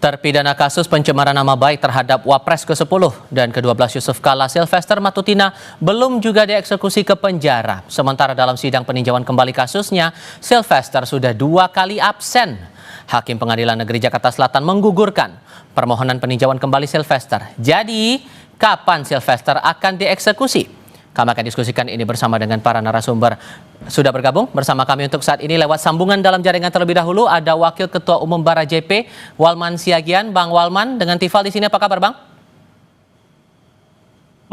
Terpidana kasus pencemaran nama baik terhadap Wapres ke-10 dan ke-12 Yusuf Kalla Sylvester Matutina belum juga dieksekusi ke penjara. Sementara dalam sidang peninjauan kembali kasusnya, Sylvester sudah 2 kali absen. Hakim Pengadilan Negeri Jakarta Selatan menggugurkan permohonan peninjauan kembali Sylvester. Jadi, kapan Sylvester akan dieksekusi? Kami akan diskusikan ini bersama dengan para narasumber. Sudah bergabung bersama kami untuk saat ini lewat sambungan dalam jaringan terlebih dahulu. Ada Wakil Ketua Umum Bara JP, Walman Siagian. Bang Walman, dengan Tifal di sini apa kabar, Bang?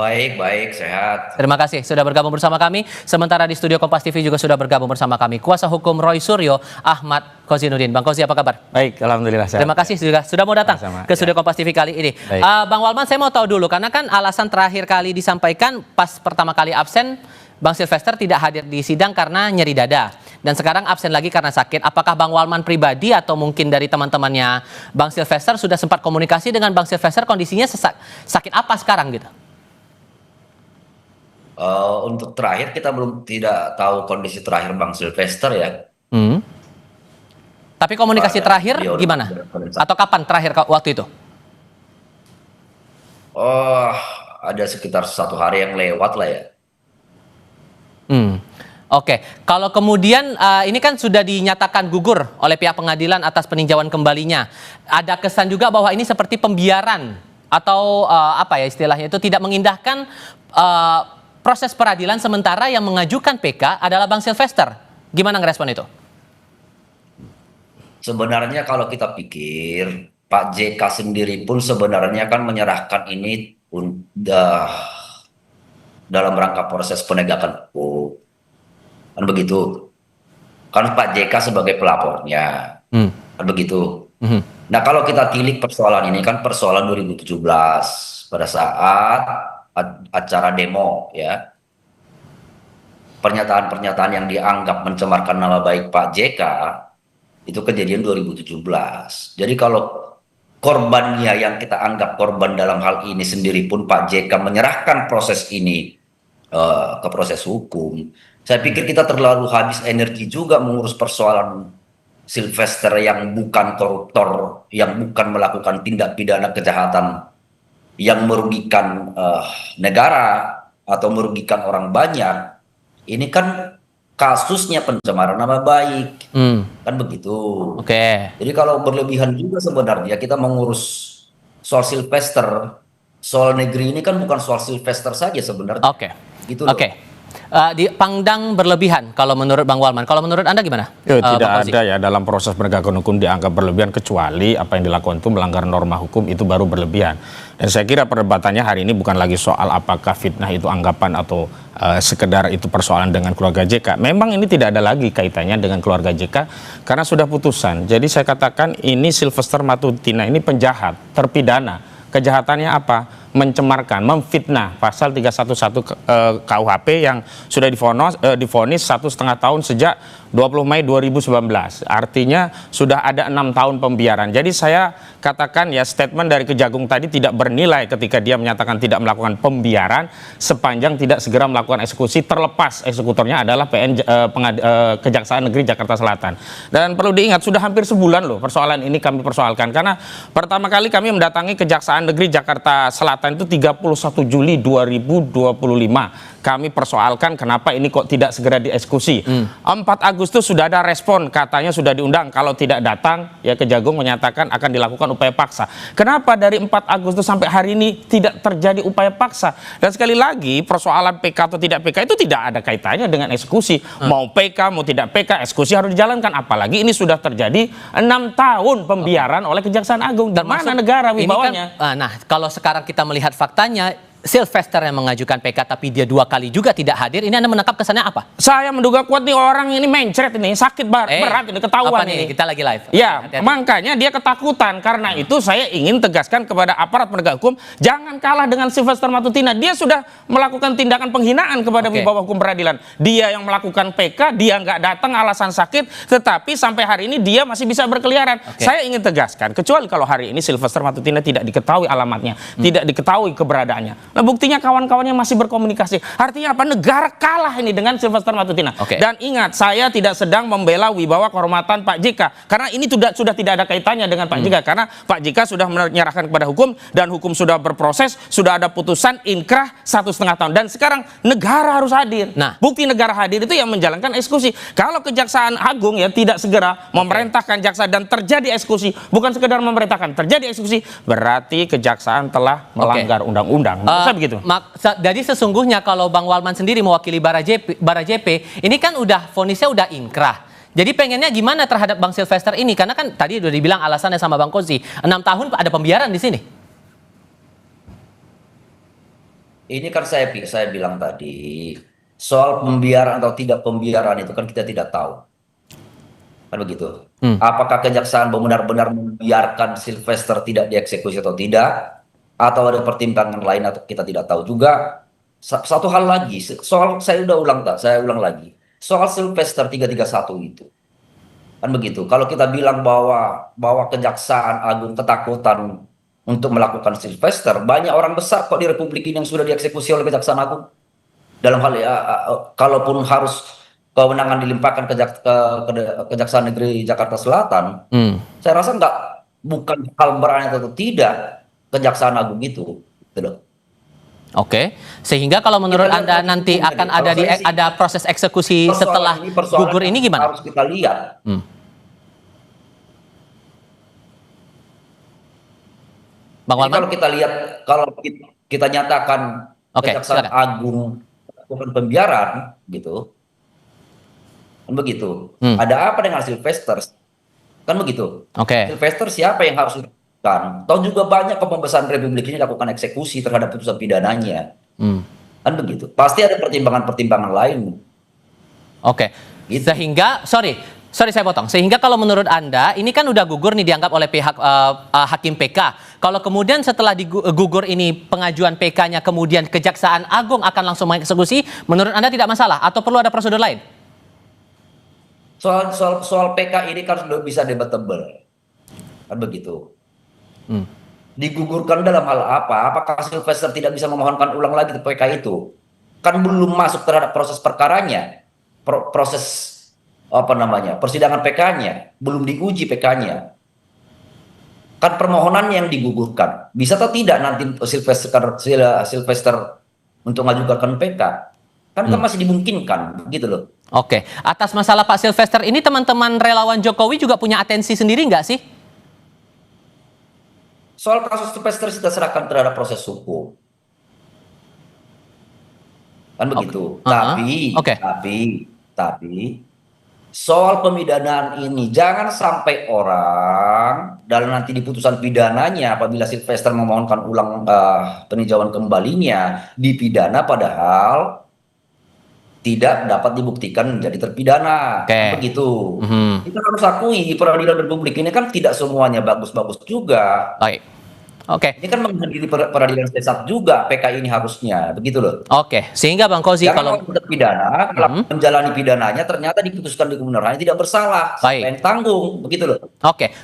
Baik, sehat. Terima kasih sudah bergabung bersama kami. Sementara di studio Kompas TV juga sudah bergabung bersama kami kuasa hukum Roy Suryo, Ahmad Kozinuddin. Bang Kozi, apa kabar? Baik, alhamdulillah sehat. Terima kasih juga sudah mau datang ke studio Kompas TV kali ini. Bang Walman, saya mau tahu dulu karena kan alasan terakhir kali disampaikan pas pertama kali absen, Bang Sylvester tidak hadir di sidang karena nyeri dada. Dan sekarang absen lagi karena sakit. Apakah Bang Walman pribadi atau mungkin dari teman-temannya Bang Sylvester sudah sempat komunikasi dengan Bang Sylvester, kondisinya sakit apa sekarang gitu? Untuk terakhir kita tidak tahu kondisi terakhir Bang Sylvester ya. Tapi komunikasi terakhir gimana? Atau kapan terakhir waktu itu? Ada sekitar 1 hari yang lewat lah ya. Oke, kalau kemudian ini kan sudah dinyatakan gugur oleh pihak pengadilan atas peninjauan kembalinya. Ada kesan juga bahwa ini seperti pembiaran atau apa ya istilahnya itu, tidak mengindahkan proses peradilan, sementara yang mengajukan PK adalah Bang Sylvester. Gimana ngerespon itu? Sebenarnya kalau kita pikir, Pak JK sendiri pun sebenarnya kan menyerahkan ini dalam rangka proses penegakan hukum. Kan begitu. Kan Pak JK sebagai pelapornya. Kan begitu. Nah, kalau kita tilik persoalan ini kan persoalan 2017 pada saat acara demo ya, pernyataan-pernyataan yang dianggap mencemarkan nama baik Pak JK itu kejadian 2017. Jadi kalau korbannya yang kita anggap korban dalam hal ini sendiri pun Pak JK menyerahkan proses ini ke proses hukum, saya pikir kita terlalu habis energi juga mengurus persoalan Sylvester yang bukan koruptor, yang bukan melakukan tindak pidana kejahatan yang merugikan negara atau merugikan orang banyak. Ini kan kasusnya pencemaran nama baik, kan begitu. Jadi kalau berlebihan juga sebenarnya kita mengurus soal Sylvester, soal negeri ini kan bukan soal Sylvester saja sebenarnya. Gitu loh. Dipandang berlebihan kalau menurut Bang Walman. Kalau menurut Anda gimana? Tidak ada ya dalam proses penegakan hukum dianggap berlebihan, kecuali apa yang dilakukan itu melanggar norma hukum, itu baru berlebihan. Dan saya kira perdebatannya hari ini bukan lagi soal apakah fitnah itu anggapan atau sekedar itu persoalan dengan keluarga JK. Memang ini tidak ada lagi kaitannya dengan keluarga JK karena sudah putusan. Jadi saya katakan ini Sylvester Matutina ini penjahat, terpidana. Kejahatannya apa? Mencemarkan, memfitnah, pasal 311 KUHP yang sudah divonis 1,5 tahun sejak 20 Mei 2019. Artinya sudah ada 6 tahun pembiaran. Jadi saya katakan ya, statement dari Kejagung tadi tidak bernilai ketika dia menyatakan tidak melakukan pembiaran sepanjang tidak segera melakukan eksekusi, terlepas eksekutornya adalah Kejaksaan Negeri Jakarta Selatan. Dan perlu diingat sudah hampir sebulan loh persoalan ini kami persoalkan, karena pertama kali kami mendatangi Kejaksaan Negeri Jakarta Selatan itu 31 Juli 2025. Kami persoalkan kenapa ini kok tidak segera dieksekusi. 4 Agustus sudah ada respon, katanya sudah diundang. Kalau tidak datang, ya Kejagung menyatakan akan dilakukan upaya paksa. Kenapa dari 4 Agustus sampai hari ini tidak terjadi upaya paksa? Dan sekali lagi, persoalan PK atau tidak PK itu tidak ada kaitannya dengan eksekusi. Mau PK, mau tidak PK, eksekusi harus dijalankan. Apalagi ini sudah terjadi 6 tahun pembiaran oleh Kejaksaan Agung. Dan mana negara wibawanya? Nah, kalau sekarang kita melihat faktanya, Sylvester yang mengajukan PK tapi dia 2 kali juga tidak hadir. Ini Anda menangkap kesannya apa? Saya menduga kuat nih orang ini mencret ini, sakit berat ini, ketahuan ini. Kita lagi live. Ya, makanya dia ketakutan. Karena itu saya ingin tegaskan kepada aparat penegak hukum, jangan kalah dengan Sylvester Matutina. Dia sudah melakukan tindakan penghinaan kepada wibawa hukum peradilan. Dia yang melakukan PK, dia nggak datang alasan sakit, tetapi sampai hari ini dia masih bisa berkeliaran. Saya ingin tegaskan, kecuali kalau hari ini Sylvester Matutina tidak diketahui alamatnya, tidak diketahui keberadaannya. Nah, buktinya kawan-kawannya masih berkomunikasi. Artinya apa? Negara kalah ini dengan Sylvester Matutina. Oke. Dan ingat, saya tidak sedang membela wibawa kehormatan Pak JK. Karena ini sudah tidak ada kaitannya dengan Pak JK. Karena Pak JK sudah menyerahkan kepada hukum dan hukum sudah berproses, sudah ada putusan inkrah 1,5 tahun. Dan sekarang negara harus hadir. Nah. Bukti negara hadir itu yang menjalankan eksekusi. Kalau Kejaksaan Agung ya tidak segera memerintahkan jaksa dan terjadi eksekusi, bukan sekedar memerintahkan, terjadi eksekusi, berarti Kejaksaan telah melanggar undang-undang. Bisa begitu. Jadi sesungguhnya kalau Bang Walman sendiri mewakili Barajp, ini kan udah vonisnya udah inkrah. Jadi pengennya gimana terhadap Bang Sylvester ini? Karena kan tadi udah dibilang alasannya sama Bang Kozi, 6 tahun ada pembiaran di sini. Ini kan saya bilang tadi, soal pembiaran atau tidak pembiaran itu kan kita tidak tahu. Kan begitu. Apakah Kejaksaan benar-benar membiarkan Sylvester tidak dieksekusi atau tidak? Atau ada pertimbangan lain atau kita tidak tahu juga. Satu hal lagi, soal saya ulang lagi. Soal Sylvester 331 itu. Kan begitu. Kalau kita bilang bahwa Kejaksaan Agung ketakutan untuk melakukan Sylvester, banyak orang besar kok di Republik ini yang sudah dieksekusi oleh Kejaksaan Agung. Dalam hal kalaupun harus kewenangan dilimpahkan ke Kejaksaan Negeri Jakarta Selatan, saya rasa bukan hal berani atau tidak Kejaksaan Agung itu, gitu loh. Oke, sehingga kalau menurut Anda nanti akan ada proses eksekusi setelah gugur ini gimana? Harus kita lihat. Bang Walman? Kalau kita lihat, kalau kita nyatakan Kejaksaan silakan. Agung melakukan pembiaran, gitu, kan begitu. Ada apa dengan Sylvester? Kan begitu. Sylvester siapa yang harus dilakukan? Tahu juga banyak pembebasan Republik ini lakukan eksekusi terhadap putusan pidananya. Kan begitu. Pasti ada pertimbangan-pertimbangan lain. Oke. Gitu. Sehingga, sorry saya potong. Sehingga kalau menurut Anda, ini kan udah gugur nih dianggap oleh pihak Hakim PK. Kalau kemudian setelah gugur ini pengajuan PK-nya kemudian Kejaksaan Agung akan langsung mengeksekusi, menurut Anda tidak masalah atau perlu ada prosedur lain? Soal PK ini kan sudah bisa debatable. Kan begitu. Digugurkan dalam hal apa? Apakah Sylvester tidak bisa memohonkan ulang lagi ke PK itu? Kan belum masuk terhadap proses perkaranya, proses persidangan PK-nya, belum diuji PK-nya. Kan permohonan yang digugurkan. Bisa atau tidak nanti Sylvester untuk mengajukan PK? Kan masih dimungkinkan, gitu loh. Oke, atas masalah Pak Sylvester ini teman-teman relawan Jokowi juga punya atensi sendiri nggak sih? Soal kasus Sylvester kita serahkan terhadap proses hukum. Kan begitu. Tapi soal pemidanaan ini jangan sampai orang dalam nanti di putusan pidananya apabila Sylvester memohonkan ulang peninjauan kembalinya dipidana padahal tidak dapat dibuktikan menjadi terpidana. Kan begitu. Kita harus akui peradilan Republik ini kan tidak semuanya bagus-bagus juga. Baik. Ini kan menghadiri peradilan sesat juga PK ini harusnya, begitu loh. Sehingga Bang Kozi kalau terpidana, menjalani pidananya ternyata diputuskan di kebenarannya tidak bersalah, siapa yang tanggung, begitu loh.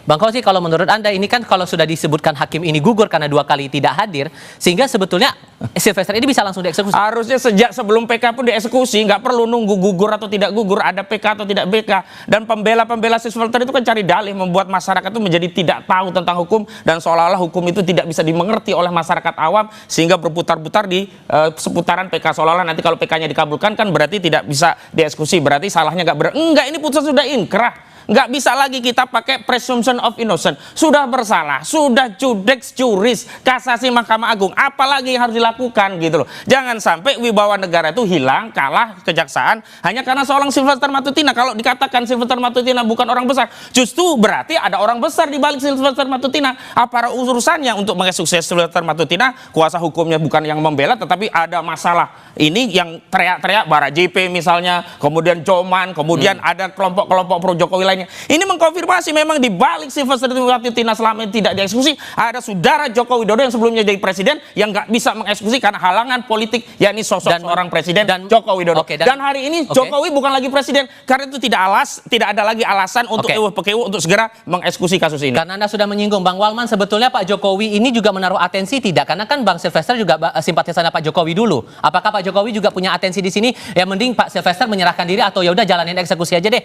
Bang Kozi, kalau menurut Anda ini kan kalau sudah disebutkan hakim ini gugur karena 2 kali tidak hadir, sehingga sebetulnya Sylvester ini bisa langsung dieksekusi. Harusnya sejak sebelum PK pun dieksekusi, nggak perlu nunggu gugur atau tidak gugur, ada PK atau tidak PK. Dan pembela Sylvester itu kan cari dalih, membuat masyarakat itu menjadi tidak tahu tentang hukum dan seolah-olah hukum itu tidak bisa dimengerti oleh masyarakat awam sehingga berputar-putar di seputaran PK, seolah-olah nanti kalau PK-nya dikabulkan kan berarti tidak bisa dieksekusi, berarti salahnya enggak, ini putusan sudah inkrah. Nggak bisa lagi kita pakai presumption of innocence. Sudah bersalah, sudah judex juris, kasasi Mahkamah Agung. Apalagi yang harus dilakukan gitu loh. Jangan sampai wibawa negara itu hilang, kalah kejaksaan hanya karena seorang Sylvester Matutina. Kalau dikatakan Sylvester Matutina bukan orang besar, justru berarti ada orang besar di balik Sylvester Matutina. Apa urusannya untuk mengeksekusi Sylvester Matutina? Kuasa hukumnya bukan yang membela, tetapi ada masalah. Ini yang teriak-teriak Barajp misalnya, kemudian Joman, kemudian ada kelompok-kelompok pro Jokowi lain lainnya. Ini mengkonfirmasi memang di balik Sylvester Matutina selama ini tidak dieksekusi, ada saudara Joko Widodo yang sebelumnya jadi presiden yang nggak bisa mengeksekusi karena halangan politik, yakni sosok seorang presiden Joko Widodo. Dan hari ini Jokowi bukan lagi presiden karena itu tidak ada lagi alasan untuk PKU untuk segera mengeksekusi kasus ini. Karena Anda sudah menyinggung, Bang Walman, sebetulnya Pak Jokowi ini juga menaruh atensi tidak? Karena kan Bang Sylvester juga simpatisannya Pak Jokowi dulu. Apakah Pak Jokowi juga punya atensi di sini? Ya mending Pak Sylvester menyerahkan diri atau ya udah jalanin eksekusi aja deh.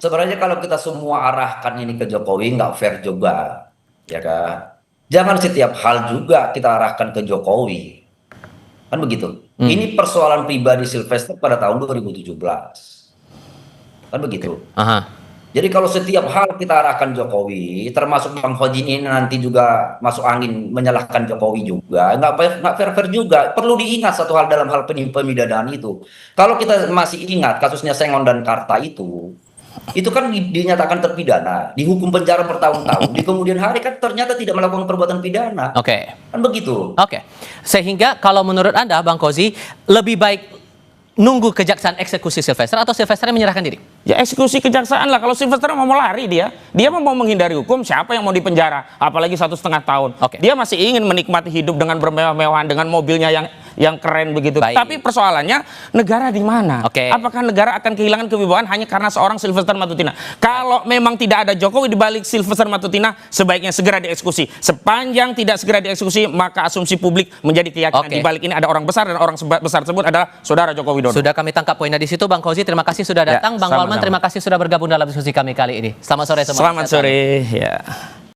Sebenarnya kalau kita semua arahkan ini ke Jokowi nggak fair juga, ya kan? Jangan setiap hal juga kita arahkan ke Jokowi, kan begitu. Ini persoalan pribadi Sylvester pada tahun 2017, kan begitu. Jadi kalau setiap hal kita arahkan Jokowi, termasuk Bang Fauzi ini nanti juga masuk angin menyalahkan Jokowi juga, nggak fair juga. Perlu diingat satu hal dalam hal pemidanaan itu. Kalau kita masih ingat kasusnya Sengon dan Karta itu kan dinyatakan terpidana, dihukum penjara bertahun-tahun, di kemudian hari kan ternyata tidak melakukan perbuatan pidana. Kan begitu. Sehingga kalau menurut Anda, Bang Fauzi, lebih baik nunggu kejaksaan eksekusi Sylvester atau Sylvester menyerahkan diri? Ya eksekusi kejaksaan lah. Kalau Sylvester mau lari dia mau menghindari hukum, siapa yang mau dipenjara? Apalagi 1,5 tahun. Dia masih ingin menikmati hidup dengan bermewah-mewahan, dengan mobilnya yang keren begitu. Tapi persoalannya negara di mana? Apakah negara akan kehilangan kewibawaan hanya karena seorang Sylvester Matutina? Kalau memang tidak ada Jokowi di balik Sylvester Matutina, sebaiknya segera dieksekusi. Sepanjang tidak segera dieksekusi, maka asumsi publik menjadi keyakinan di balik ini ada orang besar, dan orang besar tersebut adalah saudara Joko Widodo. Sudah kami tangkap poinnya di situ, Bang Fauzi. Terima kasih sudah datang. Bang Walman, terima kasih sudah bergabung dalam diskusi kami kali ini. Selamat sore semua. Selamat sore. Ya.